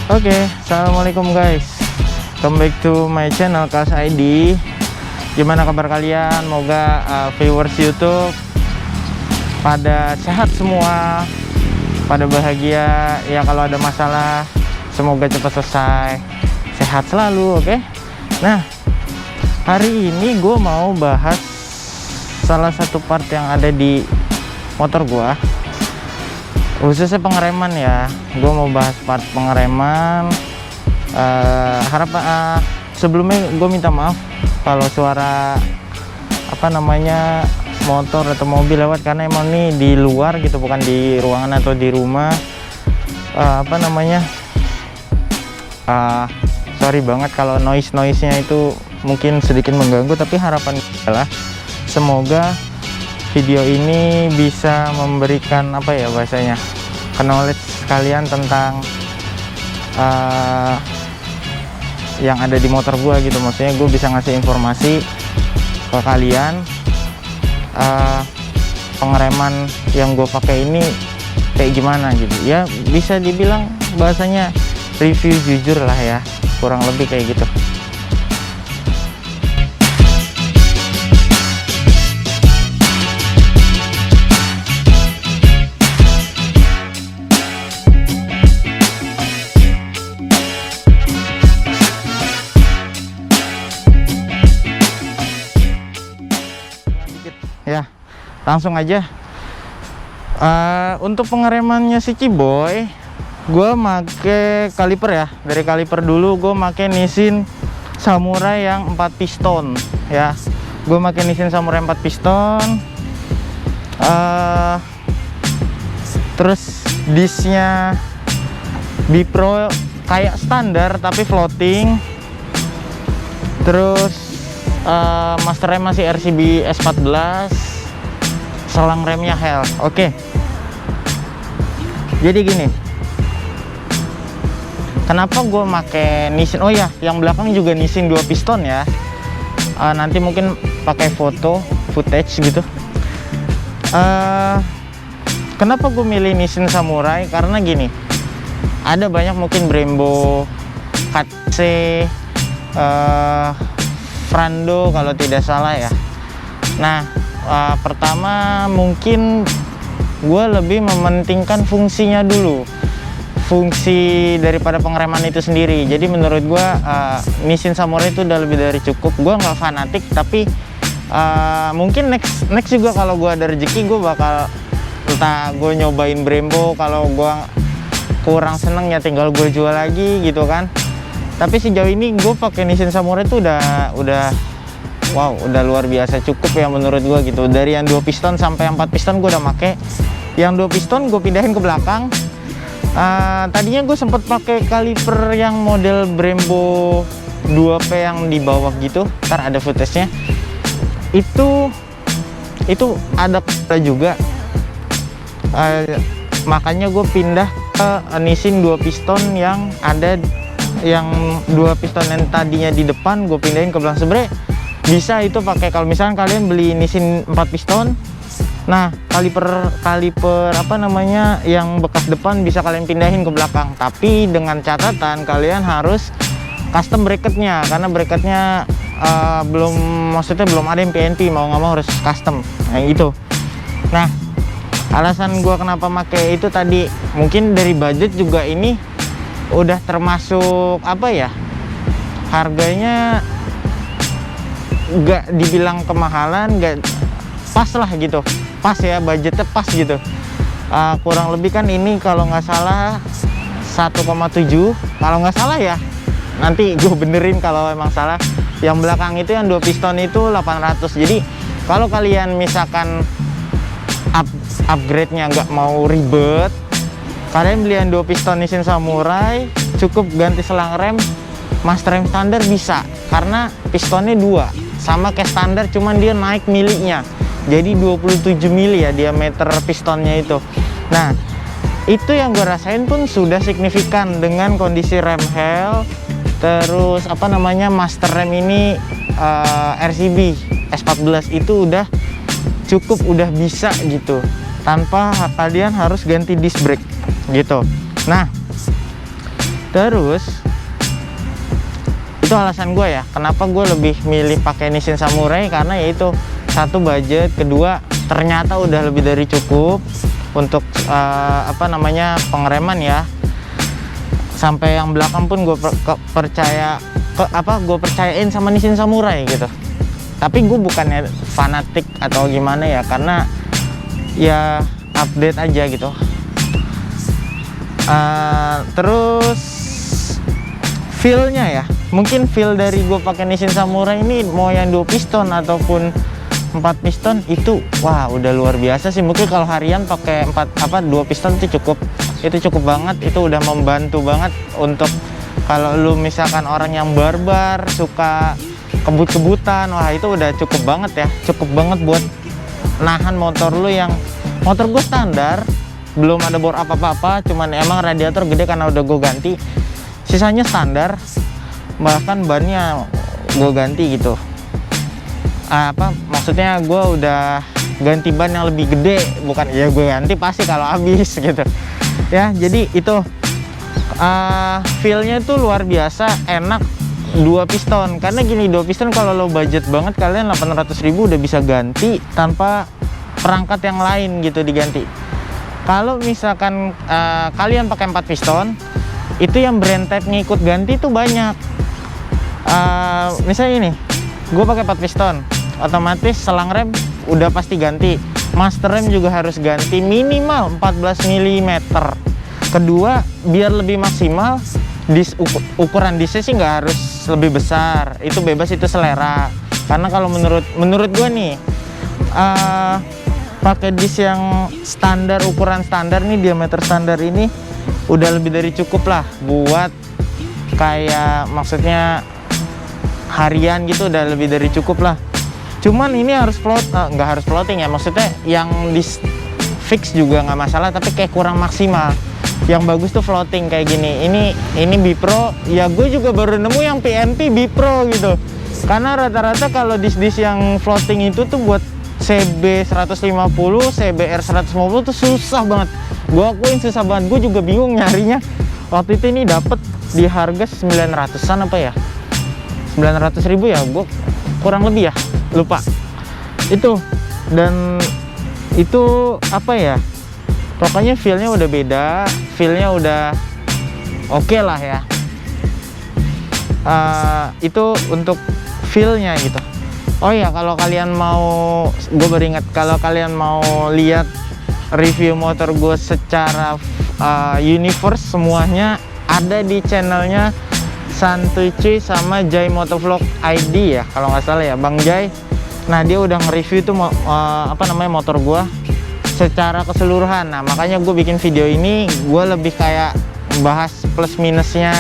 Oke, assalamualaikum guys. Come back to my channel Kas ID. Gimana kabar kalian? Moga viewers YouTube pada sehat semua, pada bahagia. Ya kalau ada masalah, semoga cepat selesai. Sehat selalu, oke? Nah, hari ini gue mau bahas salah satu part yang ada di motor gue, khususnya pengereman ya. Gue mau bahas part pengereman. Sebelumnya gue minta maaf kalau suara motor atau mobil lewat, karena emang nih di luar gitu, bukan di ruangan atau di rumah. Sorry banget kalau noise-nya itu mungkin sedikit mengganggu, tapi harapan adalah semoga video ini bisa memberikan knowledge kalian tentang yang ada di motor gua gitu. Maksudnya gue bisa ngasih informasi ke kalian, pengereman yang gue pakai ini kayak gimana gitu ya. Bisa dibilang bahasanya review jujur lah ya, kurang lebih kayak gitu. Ya, langsung aja. Untuk pengeremannya si Ciboy, gue make kaliper ya. Dari kaliper dulu gue make Nissin Samurai yang 4 piston ya. Gue make Nissin Samurai 4 piston. Terus disnya Bipro kayak standar tapi floating. Terus master rem masih RCB S14, selang remnya Hell. Oke. Jadi gini, kenapa gue make Nissin? Oh ya, yang belakang juga Nissin 2 piston ya. Nanti mungkin pakai footage gitu. Kenapa gue milih Nissin Samurai? Karena gini, ada banyak mungkin Brembo, Katse, Frando kalau tidak salah ya. Nah, pertama mungkin gue lebih mementingkan fungsinya dulu, fungsi daripada pengereman itu sendiri. Jadi menurut gue Nissin Samurai itu udah lebih dari cukup. Gue nggak fanatik, tapi mungkin next juga kalau gue ada rezeki, gue bakal entah gue nyobain Brembo. Kalau gue kurang seneng ya tinggal gue jual lagi gitu kan. Tapi sejauh ini gue pakai Nissin Samurai itu udah luar biasa cukup ya menurut gue gitu. Dari yang 2 piston sampai 4 piston gue udah make. Yang 2 piston gue pindahin ke belakang. Tadinya gue sempet pakai kaliper yang model Brembo 2P yang di bawah gitu. Ntar ada footage-nya. Itu ada juga. Makanya gue pindah ke Nissin 2 piston yang ada, yang 2 piston yang tadinya di depan gue pindahin ke belakang. Sebenarnya bisa itu pakai kalau misalnya kalian beli Nissin 4 piston. Nah, kaliper yang bekas depan bisa kalian pindahin ke belakang, tapi dengan catatan kalian harus custom bracketnya, karena bracketnya belum ada yang PNP, mau nggak mau harus custom. Nah itu. Nah, alasan gue kenapa pakai itu tadi, mungkin dari budget juga ini udah termasuk harganya nggak dibilang kemahalan, nggak, pas lah gitu, pas ya, budgetnya pas gitu. Kurang lebih kan ini kalau nggak salah 1,7, kalau nggak salah ya, nanti gue benerin kalau emang salah. Yang belakang itu yang 2 piston itu 800. Jadi kalau kalian misalkan upgrade-nya nggak mau ribet, kalian beli yang 2 piston Nissin Samurai, cukup ganti selang rem, master rem standar bisa, karena pistonnya 2 sama kayak standar, cuman dia naik milinya jadi 27 mili ya diameter pistonnya itu. Nah, itu yang gue rasain pun sudah signifikan dengan kondisi rem Hell. Terus master rem ini RCB S14 itu udah cukup, udah bisa gitu, tanpa kalian harus ganti disc brake gitu. Nah, Terus itu alasan gue ya, kenapa gue lebih milih pakai Nissin Samurai, karena yaitu satu, budget, kedua ternyata udah lebih dari cukup untuk apa namanya, pengereman ya. Sampai yang belakang pun gue gue percayain sama Nissin Samurai gitu. Tapi gue bukannya fanatik atau gimana ya, karena ya update aja gitu. Terus feel-nya ya, mungkin feel dari gue pakai Nissin Samurai ini, mau yang 2 piston ataupun 4 piston, itu wah udah luar biasa sih. Mungkin kalau harian pakai 2 piston itu cukup banget. Itu udah membantu banget untuk kalau lu misalkan orang yang barbar, suka kebut-kebutan, wah itu udah cukup banget ya. Cukup banget buat nahan motor lu. Yang motor gue standar, belum ada bor apa-apa, cuman emang radiator gede karena udah gue ganti. Sisanya standar, bahkan bannya gue ganti gitu. Maksudnya gue udah ganti ban yang lebih gede, bukan ya gue ganti pasti kalau habis gitu ya. Jadi itu feel-nya tuh luar biasa enak 2 piston. Karena gini, 2 piston kalau lo budget banget, kalian 800.000 udah bisa ganti tanpa perangkat yang lain gitu diganti. Kalau misalkan kalian pakai 4 piston, itu yang brand type ngikut ganti tuh banyak. Misalnya ini, gue pakai 4 piston, otomatis selang rem udah pasti ganti, master rem juga harus ganti minimal 14 mm. Kedua, biar lebih maksimal, ukuran disnya sih nggak harus lebih besar, itu bebas, itu selera. Karena kalau menurut gue nih, pakai dis yang standar, ukuran standar nih, diameter standar ini udah lebih dari cukup lah buat kayak, maksudnya harian gitu, udah lebih dari cukup lah. Cuman ini harus nggak harus floating ya, maksudnya yang di fix juga nggak masalah, tapi kayak kurang maksimal. Yang bagus tuh floating kayak gini. Ini Bipro ya, gue juga baru nemu yang PNP Bipro gitu. Karena rata-rata kalau dis-dis yang floating itu tuh buat CB 150, CBR 150 tuh susah banget. Gue akuin susah banget, gue juga bingung nyarinya. Waktu itu ini dapet di harga 900-an apa ya, 900.000 ya, gue kurang lebih ya, lupa itu. Dan itu apa ya, pokoknya feel-nya udah beda, feel-nya udah oke lah ya. Itu untuk feel-nya gitu. Oh ya, kalau kalian mau, gue baru ingat, kalau kalian mau lihat review motor gue secara universe semuanya, ada di channelnya Santuy Cuy sama Jai Motovlog ID ya, kalau nggak salah ya, Bang Jai. Nah, dia udah nge-review tuh motor gue secara keseluruhan. Nah, makanya gue bikin video ini, gue lebih kayak bahas plus minusnya,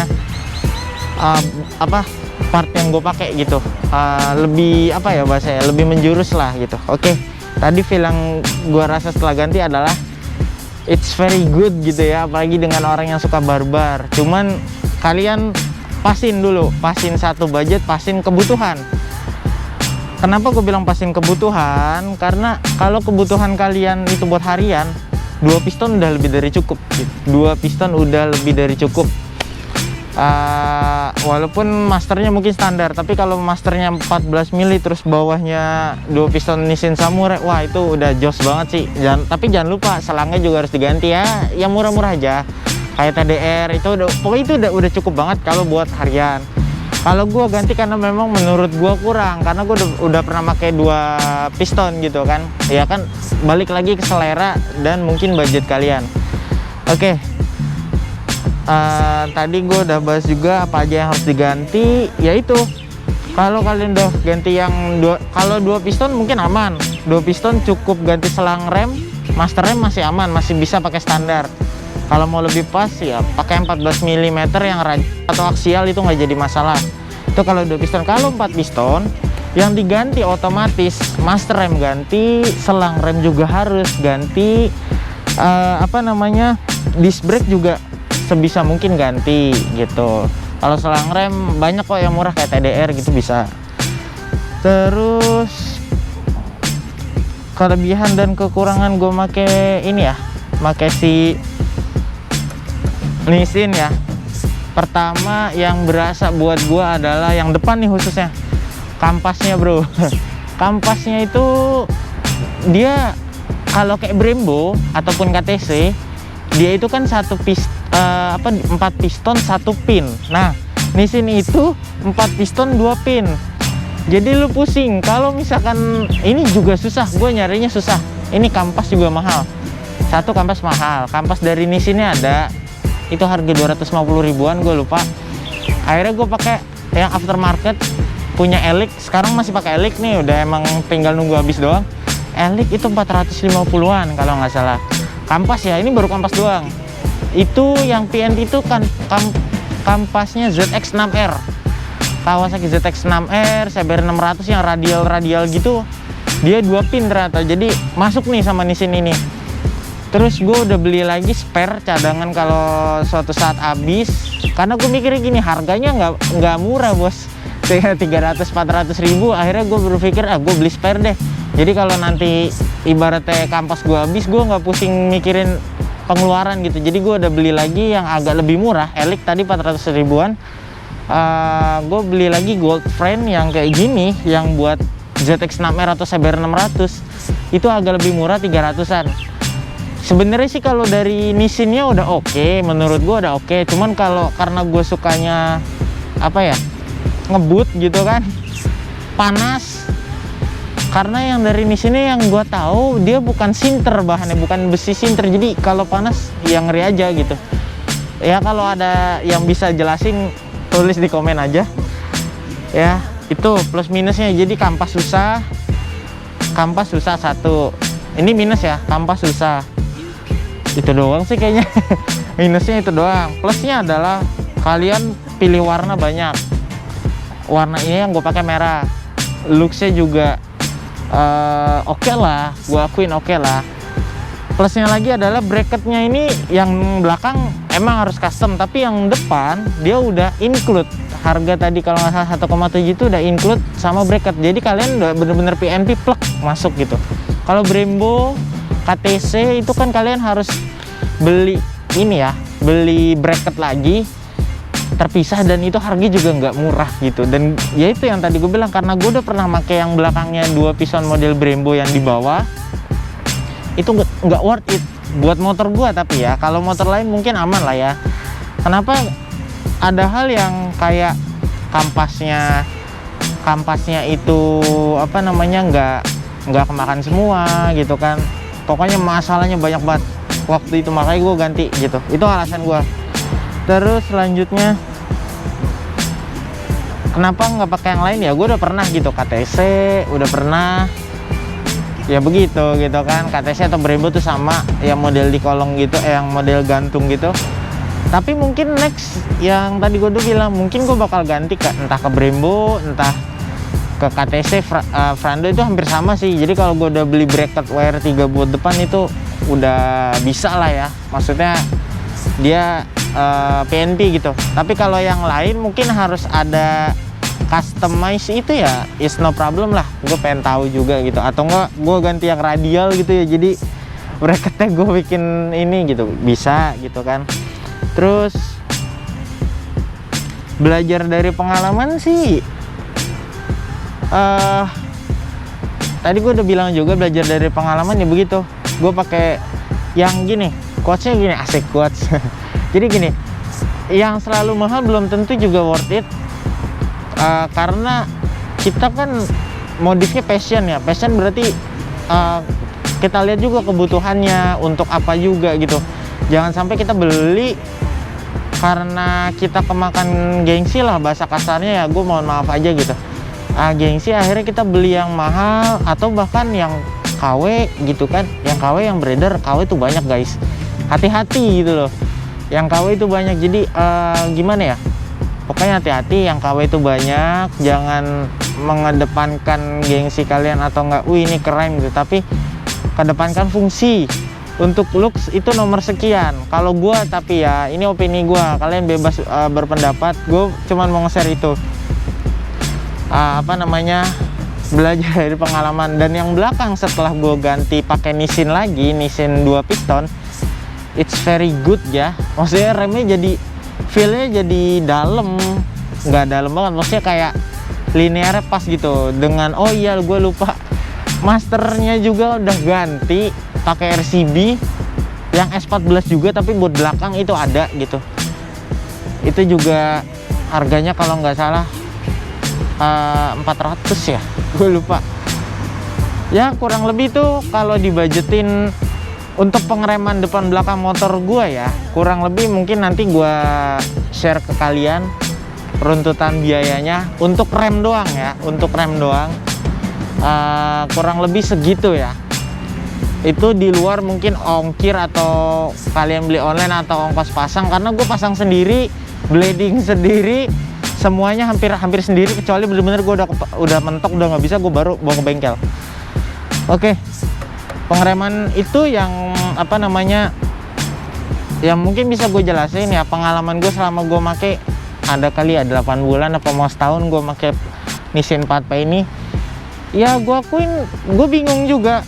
part yang gue pakai gitu. Lebih apa ya bahasanya, lebih menjurus lah gitu. Oke, tadi feel yang gue rasa setelah ganti adalah it's very good gitu ya, apalagi dengan orang yang suka barbar. Cuman kalian pasin dulu, pasin satu budget, pasin kebutuhan. Kenapa gue bilang pasin kebutuhan? Karena kalau kebutuhan kalian itu buat harian, 2 piston udah lebih dari cukup gitu. 2 piston udah lebih dari cukup. Walaupun masternya mungkin standar, tapi kalau masternya 14 mili terus bawahnya 2 piston Nissin Samurai, wah itu udah jos banget sih. Tapi jangan lupa selangnya juga harus diganti ya, yang murah-murah aja kayak TDR. Itu udah, pokoknya itu udah cukup banget kalau buat harian. Kalau gue ganti karena memang menurut gue kurang, karena gue udah pernah pakai 2 piston gitu kan ya, kan balik lagi ke selera dan mungkin budget kalian. Oke. Tadi gue udah bahas juga apa aja yang harus diganti, yaitu kalau kalian udah ganti yang kalau 2 piston mungkin aman, 2 piston cukup ganti selang rem, master rem masih aman, masih bisa pakai standar. Kalau mau lebih pas ya pakai 14 mm yang atau aksial, itu nggak jadi masalah. Itu kalau 2 piston. Kalau 4 piston yang diganti otomatis master rem ganti, selang rem juga harus ganti, disc brake juga sebisa mungkin ganti gitu. Kalau selang rem banyak kok yang murah kayak TDR gitu bisa. Terus kelebihan dan kekurangan gue make ini ya, make si Nissin ya. Pertama yang berasa buat gua adalah yang depan nih khususnya, kampasnya bro. Kampasnya itu dia kalau kayak Brembo ataupun KTC, dia itu kan 4 piston 1 pin. Nah, Nissin itu 4 piston 2 pin. Jadi lu pusing. Kalau misalkan ini juga susah, gue nyarinya susah. Ini kampas juga mahal. Satu kampas mahal. Kampas dari Nissinnya ada. Itu harga 250 ribuan, gue lupa. Akhirnya gue pakai yang aftermarket punya Elik. Sekarang masih pakai Elik nih, udah emang tinggal nunggu habis doang. Elik itu 450-an kalau nggak salah. Kampas ya, ini baru kampas doang. Itu yang PNT itu kan kampasnya ZX6R, Kawasaki ZX6R, CBR 600 yang radial gitu. Dia 2 pin ternyata, jadi masuk nih sama Nissin ini. Terus gue udah beli lagi spare cadangan kalau suatu saat habis, karena gue mikirnya gini, harganya nggak murah bos, 300-400 ribu. Akhirnya gue berpikir gue beli spare deh. Jadi kalau nanti ibaratnya kampas gue habis, gue nggak pusing mikirin pengeluaran gitu. Jadi gue udah beli lagi yang agak lebih murah. Elik tadi 400 ribuan. Gue beli lagi gold frame yang kayak gini, yang buat ZX6R atau CBR 600 itu agak lebih murah, 300-an. Sebenarnya sih kalau dari Nissinnya udah oke, menurut gue udah oke. Cuman kalau karena gue sukanya apa ya, ngebut gitu kan, panas. Karena yang dari Nissinnya yang gue tahu dia bukan sinter bahannya, bukan besi sinter. Jadi kalau panas ya ngeri aja gitu. Ya kalau ada yang bisa jelasin, tulis di komen aja. Ya itu plus minusnya. Jadi kampas susah satu. Ini minus ya, kampas susah. Itu doang sih kayaknya. Minusnya itu doang. Plusnya adalah kalian pilih warna banyak. Warna ini yang gue pakai merah. Looksnya juga oke lah, gue akuin oke lah. Plusnya lagi adalah bracketnya ini yang belakang emang harus custom, tapi yang depan dia udah include. Harga tadi kalau nggak salah 1,7 itu udah include sama bracket. Jadi kalian udah bener-bener PNP plug masuk gitu. Kalau Brembo, KTC itu kan kalian harus beli ini ya, beli bracket lagi terpisah, dan itu harga juga nggak murah gitu. Dan ya itu yang tadi gue bilang, karena gue udah pernah pakai yang belakangnya 2 piston model Brembo yang di bawah, itu nggak worth it buat motor gue. Tapi ya kalau motor lain mungkin aman lah ya. Kenapa? Ada hal yang kayak kampasnya itu apa namanya, nggak kemakan semua gitu kan. Pokoknya masalahnya banyak banget waktu itu, makanya gue ganti gitu. Itu alasan gue. Terus selanjutnya kenapa nggak pakai yang lain ya, gue udah pernah gitu, KTC udah pernah ya begitu gitu kan. KTC atau Brembo tuh sama, yang model di kolong gitu, yang model gantung gitu. Tapi mungkin next yang tadi gue udah bilang, mungkin gue bakal ganti entah ke Brembo, entah ke KTC. Frando itu hampir sama sih. Jadi kalau gue udah beli bracket wire 3 buat depan itu udah bisa lah ya, maksudnya dia PNP gitu. Tapi kalau yang lain mungkin harus ada customize itu ya, is no problem lah. Gue pengen tahu juga gitu. Atau enggak gue ganti yang radial gitu ya, jadi bracketnya gue bikin ini gitu, bisa gitu kan. Terus belajar dari pengalaman sih, tadi gue udah bilang juga belajar dari pengalaman ya begitu. Gue pakai yang gini, quotes-nya gini, asik quotes. Jadi gini, yang selalu mahal belum tentu juga worth it. Karena kita kan modifnya passion ya. Passion berarti kita lihat juga kebutuhannya untuk apa juga gitu. Jangan sampai kita beli karena kita kemakan gengsi lah, bahasa kasarnya ya, gue mohon maaf aja gitu. Gengsi, akhirnya kita beli yang mahal atau bahkan yang KW gitu kan. Yang KW yang beredar, KW itu banyak guys. Hati-hati gitu loh. Yang KW itu banyak, jadi gimana ya, pokoknya hati-hati. Yang KW itu banyak, jangan mengedepankan gengsi kalian atau enggak, ini keren gitu, tapi kedepankan fungsi. Untuk looks itu nomor sekian kalau gua, tapi ya ini opini gua, kalian bebas berpendapat. Gue cuman mau nge-share itu apa namanya, belajar dari pengalaman. Dan yang belakang setelah gue ganti pakai Nissin lagi, Nissin 2 piston, it's very good ya. Maksudnya remnya jadi feel-nya jadi dalam, nggak dalam banget, maksudnya kayak linearnya pas gitu. Dengan oh iya gue lupa, masternya juga udah ganti pakai RCB yang S14 juga, tapi buat belakang itu ada gitu. Itu juga harganya kalau nggak salah 400 ya, gue lupa. Ya kurang lebih tuh kalau dibajetin untuk pengereman depan belakang motor gua ya, kurang lebih mungkin nanti gua share ke kalian runtutan biayanya untuk rem doang ya, untuk rem doang kurang lebih segitu ya. Itu di luar mungkin ongkir atau kalian beli online atau ongkos pasang, karena gue pasang sendiri, blading sendiri, semuanya hampir sendiri, kecuali bener-bener gue udah mentok, udah nggak bisa, gue baru bawa ke bengkel. Oke, pengereman itu yang apa namanya, yang mungkin bisa gue jelasin ya, pengalaman gue selama gue make ada kali ya 8 bulan apa mau setahun gue make Nissin 4P ini. Ya gue akuin gue bingung juga,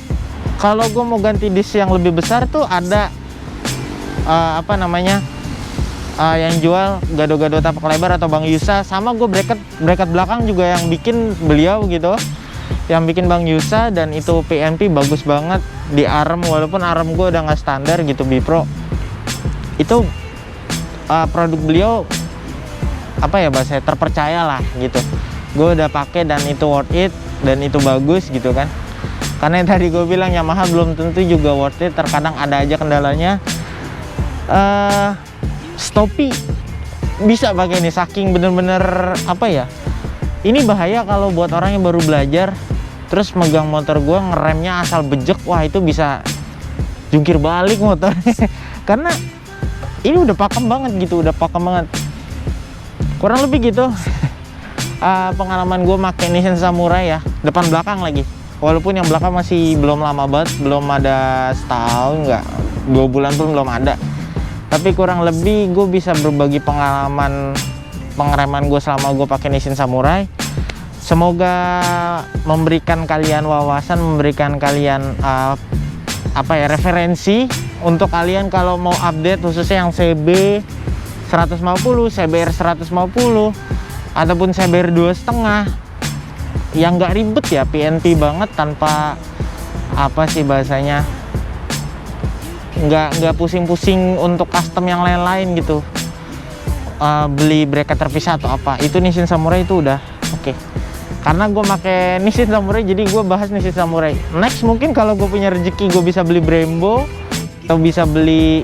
kalau gue mau ganti disk yang lebih besar tuh ada apa namanya yang jual gado-gado tapak lebar atau Bang Yusa, sama gue bracket belakang juga yang bikin beliau gitu, yang bikin Bang Yusa, dan itu PNP bagus banget di arm, walaupun arm gue udah nggak standar gitu Bipro. Itu produk beliau apa ya bahasanya, terpercaya lah gitu. Gue udah pakai dan itu worth it dan itu bagus gitu kan. Karena yang tadi gue bilang Yamaha belum tentu juga worth it, terkadang ada aja kendalanya. Stoppy bisa pakai ini, saking bener-bener apa ya, ini bahaya kalau buat orang yang baru belajar terus megang motor gue, ngeremnya asal bejek, wah itu bisa jungkir balik motornya. Karena ini udah pakem banget gitu, udah pakem banget, kurang lebih gitu. Pengalaman gue pakai Nissin Samurai ya, depan belakang lagi, walaupun yang belakang masih belum lama banget, belum ada setahun, nggak 2 bulan pun belum ada, tapi kurang lebih gue bisa berbagi pengalaman pengereman gue selama gue pakai Nissin Samurai. Semoga memberikan kalian wawasan, memberikan kalian apa ya, referensi untuk kalian kalau mau update, khususnya yang CB 150, CBR 150 ataupun CBR 2,5, yang nggak ribet ya, PNP banget, tanpa apa sih bahasanya, nggak pusing-pusing untuk custom yang lain-lain gitu, beli bracket terpisah atau apa. Itu Nissin Samurai itu udah oke. Karena gue pakai Nissin Samurai, jadi gue bahas Nissin Samurai. Next mungkin kalau gue punya rezeki, gue bisa beli Brembo atau bisa beli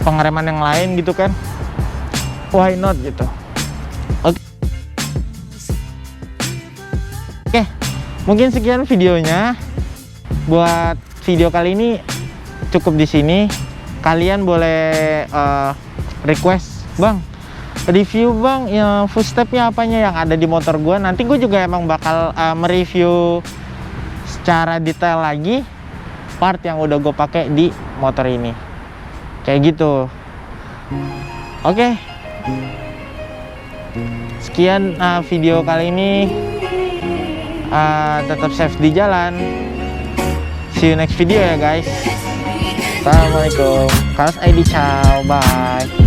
pengereman yang lain gitu kan, why not gitu. Oke, mungkin sekian videonya. Buat video kali ini cukup di sini. Kalian boleh request, Bang, review Bang yang footstepnya apanya yang ada di motor gue. Nanti gue juga emang bakal mereview secara detail lagi part yang udah gue pakai di motor ini, kayak gitu. Oke, sekian video kali ini. Tetap safe di jalan. See you next video ya guys. Assalamualaikum. Kaos ID, ciao, bye.